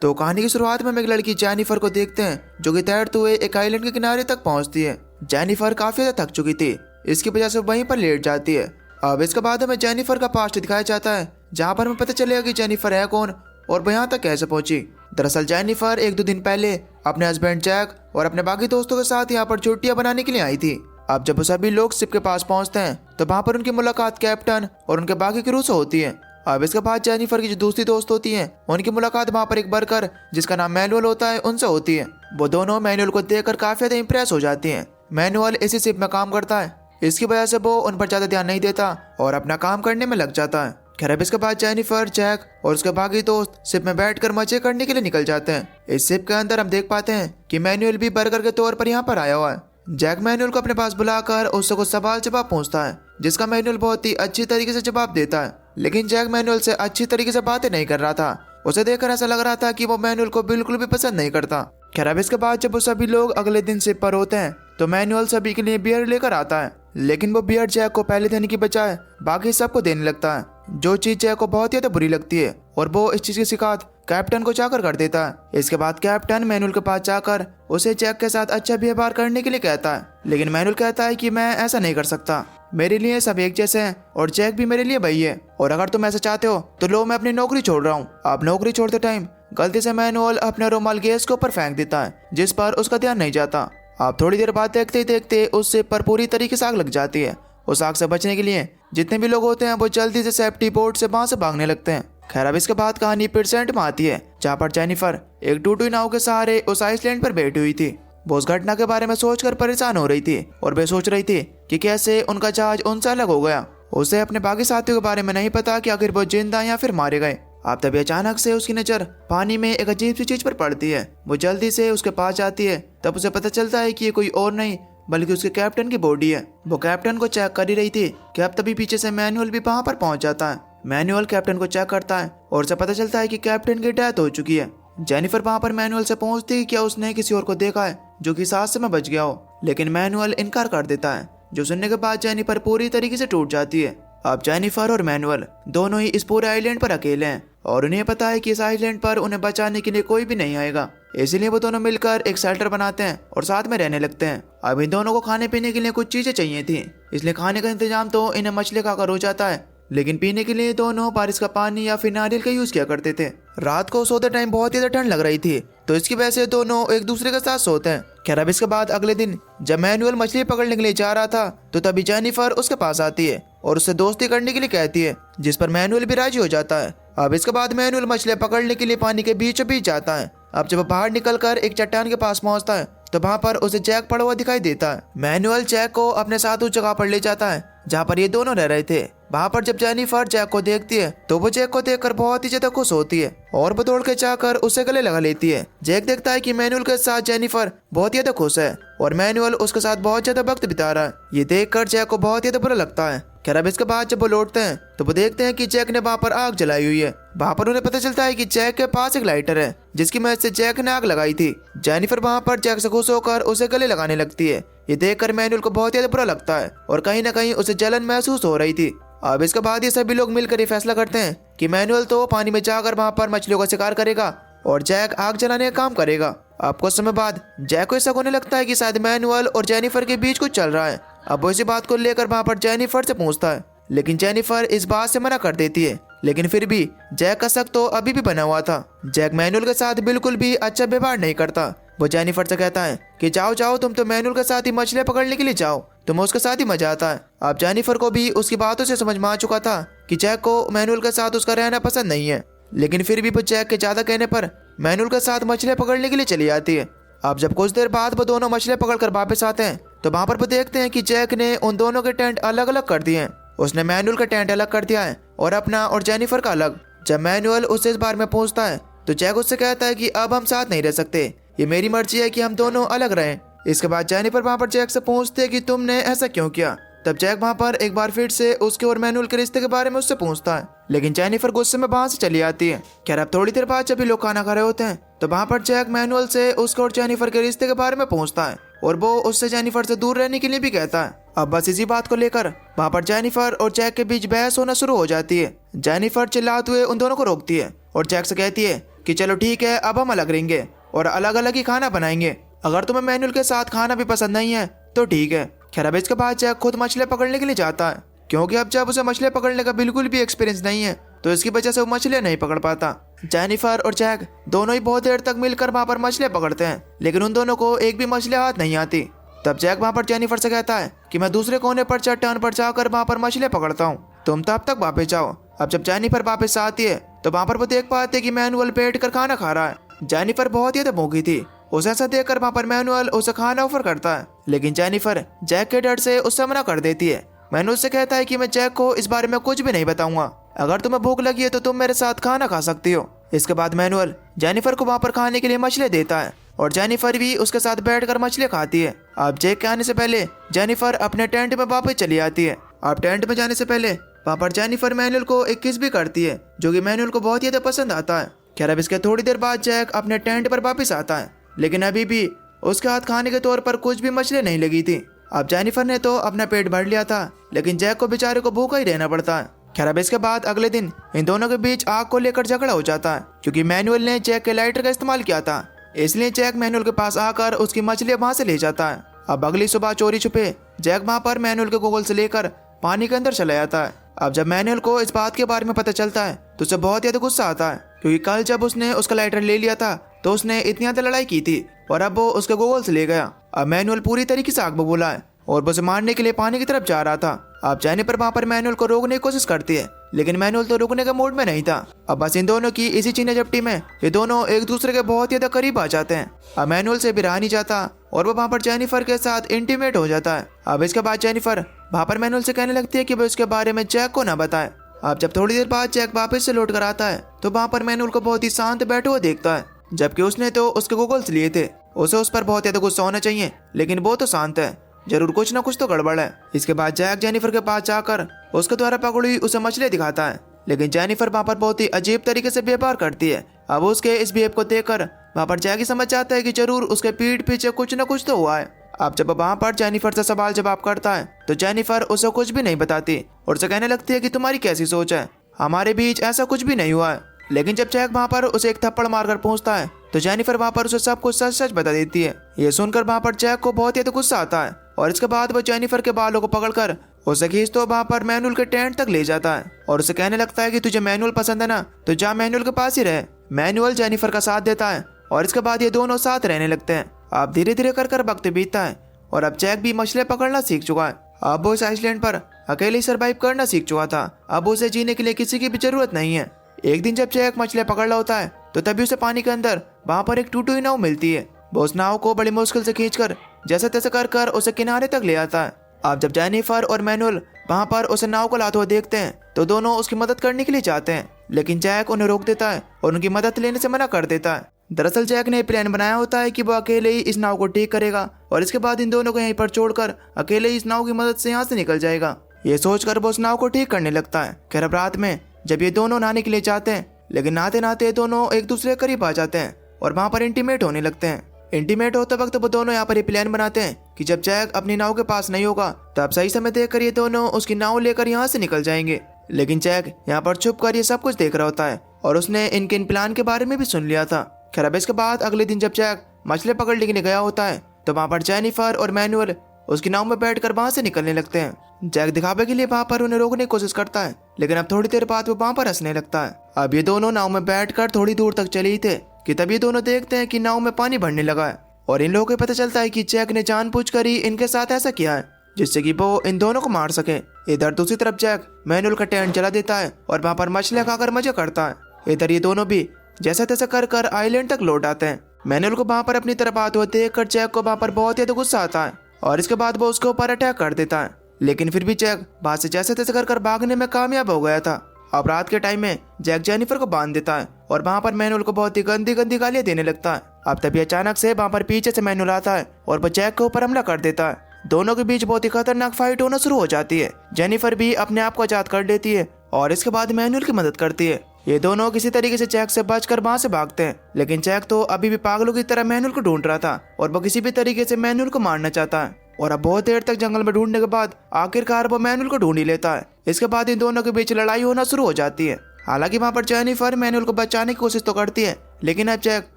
तो कहानी की शुरुआत में हम एक लड़की जेनिफर को देखते हैं जो कि तैरते हुए एक आइलैंड के किनारे तक पहुंचती है। जेनिफर काफी ज्यादा थक चुकी थी, इसकी वजह से वहीं पर लेट जाती है। अब इसके बाद हमें जेनिफर का पास्ट दिखाया जाता है, जहाँ पर हमें पता चलेगा कि जेनिफर है कौन और वो यहाँ तक कैसे पहुंची। दरअसल जेनिफर 1-2 दिन पहले अपने हस्बैंड जैक और अपने बाकी दोस्तों के साथ यहाँ पर छुट्टियां बनाने के लिए आई थी। अब जब वो सभी लोग शिप के पास पहुंचते हैं तो वहाँ पर उनकी मुलाकात कैप्टन और उनके बाकी क्रू से होती है। अब इसके बाद जेनिफर की जो दूसरी दोस्त होती हैं उनकी मुलाकात वहाँ पर एक वर्कर जिसका नाम मैनुअल होता है उनसे होती है। वो दोनों मैनुअल को देखकर काफी ज्यादा इंप्रेस हो जाती हैं। मैनुअल इसी शिप में काम करता है, इसकी वजह से वो उन पर ज्यादा ध्यान नहीं देता और अपना काम करने में लग जाता है। खैर अब इसके बाद जेनिफर, जैक और उसके बाकी दोस्त शिप में बैठकर मजे करने के लिए निकल जाते हैं। इस शिप के अंदर हम देख पाते हैं कि मैनुअल भी बर्गर के तौर पर यहाँ पर आया हुआ है। जैक मैनुअल को अपने पास बुलाकर उससे कुछ सवाल जवाब पूछता है, जिसका मैनुअल बहुत ही अच्छी तरीके से जवाब देता है। लेकिन जैक मैनुअल से अच्छी तरीके से बातें नहीं कर रहा था। उसे देखकर ऐसा लग रहा था कि वो मैनुअल को बिल्कुल भी पसंद नहीं करता। खैर अब इसके बाद जब वो सभी लोग अगले दिन शिप पर होते हैं तो मैनुअल सभी के लिए बियर लेकर आता है, लेकिन वो बियर जैक को पहले देने की बजाय बाकी सबको देने लगता है, जो चीज जैक को बहुत ज्यादा बुरी लगती है और वो इस चीज की शिकायत कैप्टन को जाकर कर देता है। इसके बाद कैप्टन मैनुअल के पास जाकर उसे जैक के साथ अच्छा व्यवहार करने के लिए कहता है, लेकिन मैनुअल कहता है कि मैं ऐसा नहीं कर सकता, मेरे लिए सब एक जैसे हैं और जैक भी मेरे लिए वही है, और अगर तुम ऐसा चाहते हो तो लो मैं अपनी नौकरी छोड़ रहा हूँ। आप नौकरी छोड़ते टाइम गलती से मैनुअल अपने रुमाल गैस के ऊपर फेंक देता है, जिस पर उसका ध्यान नहीं जाता। आप थोड़ी देर बाद देखते ही देखते उस शिप पर पूरी तरीके से आग लग जाती है। उस आग से बचने के लिए जितने भी लोग होते हैं वो जल्दी से सेफ्टी बोर्ड से वहां से भागने लगते हैं। खैर अब इसके बाद कहानी परसेंट में आती है, जहाँ पर जेनिफर एक टूटी नाव के सहारे उस आइसलैंड पर बैठी हुई थी। वो उस घटना के बारे में सोचकर परेशान हो रही थी और वे सोच रही थी कि कैसे उनका जहाज उनसे अलग हो गया। उसे अपने बाकी साथियों के बारे में नहीं पता कि आखिर वो जिंदा या फिर मारे गए। अब तभी अचानक से उसकी नजर पानी में एक अजीब सी चीज पर पड़ती है। वो जल्दी से उसके पास जाती है, तब उसे पता चलता है कि ये कोई और नहीं बल्कि उसके कैप्टन की बॉडी है। वो कैप्टन को चेक कर ही रही थी कि अब तभी पीछे से मैनुअल भी वहां पर पहुंच जाता है। मैनुअल कैप्टन को चेक करता है और उसे पता चलता है कि कैप्टन की डेथ हो चुकी है। जेनिफर वहां पर मैनुअल से पूछती है क्या उसने किसी और को देखा है जो कि सांस में बच गया हो, लेकिन मैनुअल इनकार कर देता है, जो सुनने के बाद जेनिफर पूरी तरीके से टूट जाती है। अब जेनिफर और मैनुअल दोनों ही इस पूरे आइलैंड पर अकेले हैं और उन्हें पता है कि इस आइलैंड पर उन्हें बचाने के लिए कोई भी नहीं आएगा, इसलिए वो दोनों मिलकर एक शेल्टर बनाते हैं और साथ में रहने लगते हैं। अब इन दोनों को खाने पीने के लिए कुछ चीजें चाहिए थी, इसलिए खाने का इंतजाम तो इन्हें मछली खाकर हो जाता है, लेकिन पीने के लिए दोनों बारिश का पानी या फिर नारियल का यूज किया करते थे। रात को सोते टाइम बहुत ही ठंड लग रही थी, तो इसकी वजह से दोनों एक दूसरे के साथ सोते हैं। खैर अब इसके बाद अगले दिन जब मैनुअल मछली पकड़ने के लिए जा रहा था तो तभी जेनिफर उसके पास आती है और उससे दोस्ती करने के लिए कहती है, जिस पर मैनुअल भी राजी हो जाता है। अब इसके बाद मैनुअल मछलियां पकड़ने के लिए पानी के बीचों बीच जाता है। अब जब बाहर निकलकर एक चट्टान के पास पहुंचता है तो वहां पर उसे जैक पड़ा हुआ दिखाई देता है। मैनुअल जैक को अपने साथ उस जगह पर ले जाता है जहाँ पर ये दोनों रह रहे थे। वहाँ पर जब जेनिफर जैक को देखती है तो वो जैक को देखकर बहुत ही ज्यादा खुश होती है और वो दौड़ के जाकर उसे गले लगा लेती है। जैक देखता है कि मैनुअल के साथ जेनिफर बहुत ज्यादा खुश है और मैनुअल उसके साथ बहुत ज्यादा वक्त बिता रहा है। ये देखकर जैक को बहुत ज्यादा बुरा लगता है। खैर अब इसके बाद जब वो लौटते हैं तो वो देखते हैं कि जैक ने वहाँ पर आग जलाई हुई है। वहाँ पर उन्हें पता चलता है कि जैक के पास एक लाइटर है जिसकी मदद से जैक ने आग लगाई थी। जेनिफर वहाँ पर जैक से खुश होकर उसे गले लगाने लगती है। ये देखकर मैनुअल को बहुत ज्यादा बुरा लगता है और कहीं ना कहीं उसे जलन महसूस हो रही थी। अब इसके बाद ये सभी लोग मिलकर ये फैसला करते हैं कि मैनुअल तो पानी में जाकर वहाँ पर मछलियों का शिकार करेगा और जैक आग जलाने का काम करेगा। अब कुछ समय बाद जैक को ऐसा होने लगता है कि शायद मैनुअल और जेनिफर के बीच कुछ चल रहा है। अब वो इसी बात को लेकर वहाँ पर जेनिफर से पूछता है, लेकिन जेनिफर इस बात से मना कर देती है। लेकिन फिर भी जैक का शक तो अभी भी बना हुआ था। जैक मैनुअल के साथ बिल्कुल भी अच्छा व्यवहार नहीं करता। वो जेनिफर से कहता है कि जाओ जाओ, तुम तो मैनुअल के साथ ही मछलियां पकड़ने के लिए जाओ, तुम्हें उसके साथ ही मजा आता है। अब जेनिफर को भी उसकी बातों से समझ में आ चुका था कि जैक को मैनुअल के साथ उसका रहना पसंद नहीं है, लेकिन फिर भी वो जैक के ज्यादा कहने पर मैनुअल के साथ मछलियां पकड़ने के लिए चली जाती है। अब जब कुछ देर बाद वो दोनों मछलियां पकड़कर वापस आते हैं तो वहाँ पर वो देखते हैं कि जैक ने उन दोनों के टेंट अलग अलग कर दिए हैं। उसने मैनुअल का टेंट अलग कर दिया है और अपना और जेनिफर का अलग। जब मैनुअल उससे इस बारे में पूछता है तो जैक उससे कहता है कि अब हम साथ नहीं रह सकते, ये मेरी मर्जी है कि हम दोनों अलग रहें। इसके बाद जेनिफर वहाँ पर जैक से पूछती है कि तुमने ऐसा क्यों किया। तब जैक वहाँ पर एक बार फिर से उसके और मैनुअल के रिश्ते के बारे में उससे पूछता है, लेकिन जेनिफर गुस्से में वहाँ से चली आती है। खैर अब थोड़ी देर बाद जब लोग खाना खा रहे होते हैं तो वहाँ पर जैक मैनुअल से उसके और जेनिफर के रिश्ते के बारे में पूछता है और वो उससे जेनिफर से दूर रहने के लिए भी कहता है। अब बस इसी बात को लेकर वहाँ पर जेनिफर और जैक के बीच बहस होना शुरू हो जाती है। जेनिफर चिल्लाते हुए उन दोनों को रोकती है और जैक से कहती है कि चलो ठीक है, अब हम अलग रहेंगे और अलग अलग ही खाना बनाएंगे। अगर तुम्हें मैनुअल के साथ खाना भी पसंद नहीं है तो ठीक है। खैर अब इसके बाद जैक खुद मछलियाँ पकड़ने के लिए जाता है, क्योंकि अब जब उसे मछलियाँ पकड़ने का बिल्कुल भी एक्सपीरियंस नहीं है तो इसकी वजह से वो मछलियाँ नहीं पकड़ पाता। जेनिफर और जैक दोनों ही बहुत देर तक मिलकर वहाँ पर मछलियाँ पकड़ते हैं, लेकिन उन दोनों को एक भी मछलियाँ हाथ नहीं आती। तब जैक वहाँ पर जेनिफर से कहता है कि मैं दूसरे कोने पर चट्टान पर जाकर वहाँ पर मछलियाँ पकड़ता हूँ, तुम तब तक वापस जाओ। अब जब जेनिफर वापस आती है तो वहाँ पर वो देख पाते कि मैनुअल बैठ कर खाना खा रहा है। जेनिफर बहुत ही भूखी थी, उसे ऐसा देखकर वहाँ पर मैनुअल उसे खाना ऑफर करता है, लेकिन जेनिफर जैक के डर से उससे मना कर देती है। मैनुअल से कहता है कि मैं जैक को इस बारे में कुछ भी नहीं बताऊंगा, अगर तुम्हें भूख लगी है तो तुम मेरे साथ खाना खा सकती हो। इसके बाद मैनुअल जेनिफर को वहाँ पर खाने के लिए मछलियाँ देता है और जेनिफर भी उसके साथ बैठकर मछलियाँ खाती है। अब जैक के आने से पहले जेनिफर अपने टेंट में वापस चली आती है। अब टेंट में जाने से पहले वहाँ पर जेनिफर मैनुअल को एक किस भी करती है, जो कि मैनुअल को बहुत ही ज्यादा पसंद आता है। खैर अब इसके थोड़ी देर बाद जैक अपने टेंट पर वापस आता है, लेकिन अभी भी उसके हाथ खाने के तौर पर कुछ भी मछलियाँ नहीं लगी थी। अब जेनिफर ने तो अपना पेट भर लिया था, लेकिन जैक को बेचारे को भूखा ही रहना पड़ता है। खैर अब इसके बाद अगले दिन इन दोनों के बीच आग को लेकर झगड़ा हो जाता है, क्योंकि मैनुअल ने जैक के लाइटर का इस्तेमाल किया था, इसलिए जैक मैनुअल के पास आकर उसकी मछलियाँ वहाँ से ले जाता है। अब अगली सुबह चोरी छुपे जैक वहाँ पर मैनुअल के गोगल से लेकर पानी के अंदर चला जाता है। अब जब मैनुअल को इस बात के बारे में पता चलता है तो उसे बहुत ज्यादा गुस्सा आता है, क्योंकि कल जब उसने उसका लाइटर ले लिया था तो उसने इतनी ज्यादा लड़ाई की थी और अब वो उसके गोगल से ले गया। अब मैनुअल पूरी तरीके से आग बबूला है और वो उसे मारने के लिए पानी की तरफ जा रहा था। अब जेनिफर वहाँ पर मैनुअल को रोकने की कोशिश करती है, लेकिन मैनुअल तो रुकने के मूड में नहीं था। अब बस इन दोनों की इसी चीनी झपटी में ये दोनों एक दूसरे के बहुत ज्यादा करीब आ जाते हैं। अब मैनुअल से भी रहा नहीं जाता और वो वहाँ पर जेनिफर के साथ इंटीमेट हो जाता है। अब इसके बाद जेनिफर वहाँ पर मैनुअल से कहने लगती है कि वो इसके बारे में जैक को ना बताए। अब जब थोड़ी देर बाद जैक वापस से लौट कर आता है तो वहाँ पर मैनुअल को बहुत ही शांत बैठे हुए देखता है, जबकि उसने तो उसके गोगल्स लिए थे। उसे उस पर बहुत ज्यादा गुस्सा होना चाहिए, लेकिन वो तो शांत है, जरूर कुछ ना कुछ तो गड़बड़ है। इसके बाद जैक जेनिफर के पास जाकर उसके द्वारा पकड़ी उसे मछलियाँ दिखाता है, लेकिन जेनिफर वहाँ पर बहुत ही अजीब तरीके से व्यवहार करती है। अब उसके इस बिहेव को देखकर वहाँ पर जैक ही समझ जाता है कि जरूर उसके पीठ पीछे कुछ न कुछ तो हुआ है। अब जब वहाँ पर जेनिफर से सवाल जवाब करता है तो जेनिफर उसे कुछ भी नहीं बताती और उसे कहने लगती है कि तुम्हारी कैसी सोच है, हमारे बीच ऐसा कुछ भी नहीं हुआ है। लेकिन जब जैक वहाँ पर उसे एक थप्पड़ मारकर पूछता है तो जेनिफर वहाँ पर उसे सब कुछ सच सच बता देती है। ये सुनकर वहाँ पर जैक को बहुत ही गुस्सा आता है और इसके बाद वो जेनिफर के बालों को पकड़कर उसे खींच तो वहाँ पर मैनुअल के टेंट तक ले जाता है और उसे कहने लगता है कि तुझे मैनुअल पसंद है ना, तो जा मैनुअल के पास ही रहे। मैनुअल जेनिफर का साथ देता है और इसके बाद ये दोनों साथ रहने लगते हैं। अब धीरे धीरे कर वक्त बीतता है और अब जैक भी मछलियाँ पकड़ना सीख चुका है। अब वो इस आइसलैंड पर अकेले ही सर्वाइव करना सीख चुका था, अब उसे जीने के लिए किसी की भी जरूरत नहीं है। एक दिन जब जैक मछलियाँ पकड़ रहा होता है तो तभी उसे पानी के अंदर वहाँ पर एक टूटी हुई नाव मिलती है। वो उस नाव को बड़ी मुश्किल से खींचकर जैसे तैसे कर उसे किनारे तक ले आता है। अब जब जेनिफर और मैनुअल वहाँ पर उसे नाव को लाते हुए देखते हैं तो दोनों उसकी मदद करने के लिए चाहते हैं, लेकिन जैक उन्हें रोक देता है और उनकी मदद लेने से मना कर देता है। दरअसल जैक ने प्लान बनाया होता है कि वो अकेले ही इस नाव को ठीक करेगा और इसके बाद इन दोनों को यहीं पर छोड़कर अकेले ही इस नाव की मदद से यहाँ से निकल जाएगा। ये सोचकर वो उस नाव को ठीक करने लगता है। खैर अब रात में जब ये दोनों नहाने के लिए जाते हैं, लेकिन नहाते नहाते दोनों एक दूसरे के करीब आ जाते हैं और वहाँ पर इंटीमेट होने लगते हैं। इंटीमेट होते वक्त वो दोनों यहाँ पर ये प्लान बनाते हैं कि जब जैक अपनी नाव के पास नहीं होगा तब सही समय देखकर ये दोनों उसकी नाव लेकर यहाँ से निकल जाएंगे। लेकिन जैक यहाँ पर छुप कर ये सब कुछ देख रहा होता है और उसने इनके इन प्लान के बारे में भी सुन लिया था। खैर अब इसके बाद अगले दिन जब जैक मछली पकड़ने के लिए गया होता है तो वहाँ पर जेनिफर और मैनुअल उसकी नाव में बैठकर वहाँ से निकलने लगते हैं। जैक दिखावे के लिए वहाँ पर उन्हें रोकने की कोशिश करता है, लेकिन अब थोड़ी देर बाद वो वहाँ पर हंसने लगता है। अब ये दोनों नाव में बैठकर थोड़ी दूर तक चले ही थे कि तब ये दोनों देखते हैं कि नाव में पानी भरने लगा है और इन लोगों को पता चलता है कि जैक ने जानबूझकर ही इनके साथ ऐसा किया है जिससे कि वो इन दोनों को मार सके। इधर दूसरी तरफ जैक मैनुअल का टेंट जला देता है और वहाँ पर मछलियाँ खाकर मजे करता है। इधर ये दोनों भी जैसा तैसा कर आइलैंड तक लौट आते हैं। मैनुअल को वहाँ पर अपनी तरफ आते हुए देखकर जैक को वहाँ पर बहुत ज्यादा गुस्सा आता है और इसके बाद वो उसके ऊपर अटैक कर देता है, लेकिन फिर भी जैक वहाँ से जैसे तैसे कर भागने में कामयाब हो गया था। अब रात के टाइम में जैक जेनिफर को बांध देता है और वहाँ पर मैनुअल को बहुत ही गंदी गंदी गालियाँ देने लगता है। अब तभी अचानक से वहाँ पर पीछे से मैनुअल आता है और वो जैक के ऊपर हमला कर देता है। दोनों के बीच बहुत ही खतरनाक फाइट होना शुरू हो जाती है। जेनिफर भी अपने आप को आजाद कर लेती है और इसके बाद मैनुअल की मदद करती है। ये दोनों किसी तरीके से जैक से बचकर वहाँ से भागते हैं, लेकिन जैक तो अभी भी पागलों की तरह मैनुअल को ढूंढ रहा था और वो किसी भी तरीके से मैनुअल को मारना चाहता है। और अब बहुत देर तक जंगल में ढूंढने के बाद आखिरकार वो मैनुअल को ढूंढ ही लेता है। इसके बाद इन दोनों के बीच लड़ाई होना शुरू हो जाती है। हालांकि वहाँ पर जेनिफर मैनुअल को बचाने की कोशिश तो करती है, लेकिन अब जैक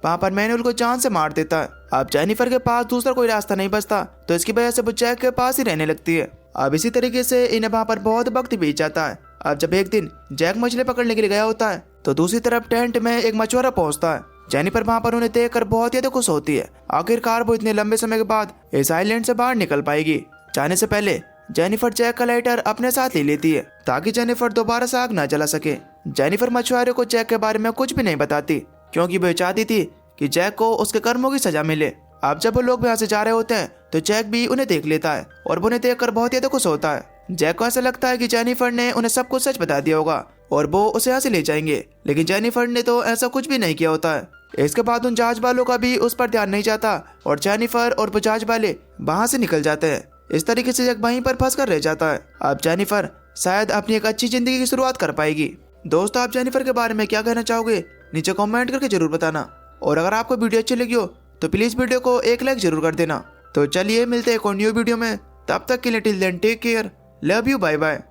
वहाँ पर मैनुअल को जान से मार देता है। अब जेनिफर के पास दूसरा कोई रास्ता नहीं बचता, तो इसकी वजह से वो जैक के पास ही रहने लगती है। अब इसी तरीके से इन्हें वहाँ पर बहुत वक्त बीत जाता है। अब जब एक दिन जैक मछली पकड़ने के लिए गया होता है तो दूसरी तरफ टेंट में एक मछुआरा पहुंचता है। जेनिफर वहाँ पर उन्हें देखकर बहुत ज्यादा खुश होती है। आखिरकार वो इतने लंबे समय के बाद इस आइलैंड से बाहर निकल पाएगी। जाने से पहले जेनिफर जैक का लाइटर अपने साथ ले लेती है ताकि जेनिफर दोबारा से आग न जला सके। जेनिफर मछुआरे को जैक के बारे में कुछ भी नहीं बताती क्योंकि वो चाहती थी कि जैक को उसके कर्मों की सजा मिले। अब जब वो लोग यहाँ से जा रहे होते हैं तो जैक भी उन्हें देख लेता है और वो उन्हें देखकर बहुत ज्यादा खुश होता है। जैक को ऐसा लगता है कि जेनिफर ने उन्हें सब कुछ सच बता दिया होगा और वो उसे यहाँ से ले जाएंगे, लेकिन जेनिफर ने तो ऐसा कुछ भी नहीं किया होता है। इसके बाद उन जहाज वालों का भी उस पर ध्यान नहीं जाता और जेनिफर और वो जहाज वाले वहां से निकल जाते हैं। इस तरीके से जैक वहीं पर फंस कर रह जाता है। अब जेनिफर शायद अपनी एक अच्छी जिंदगी की शुरुआत कर पाएगी। दोस्तों, आप जेनिफर के बारे में क्या कहना चाहोगे नीचे कमेंट करके जरूर बताना, और अगर आपको वीडियो अच्छी लगी हो तो प्लीज वीडियो को एक लाइक जरूर कर देना। तो चलिए मिलते हैं एक और न्यू वीडियो में, तब तक के लिए till then take care, love you, bye bye.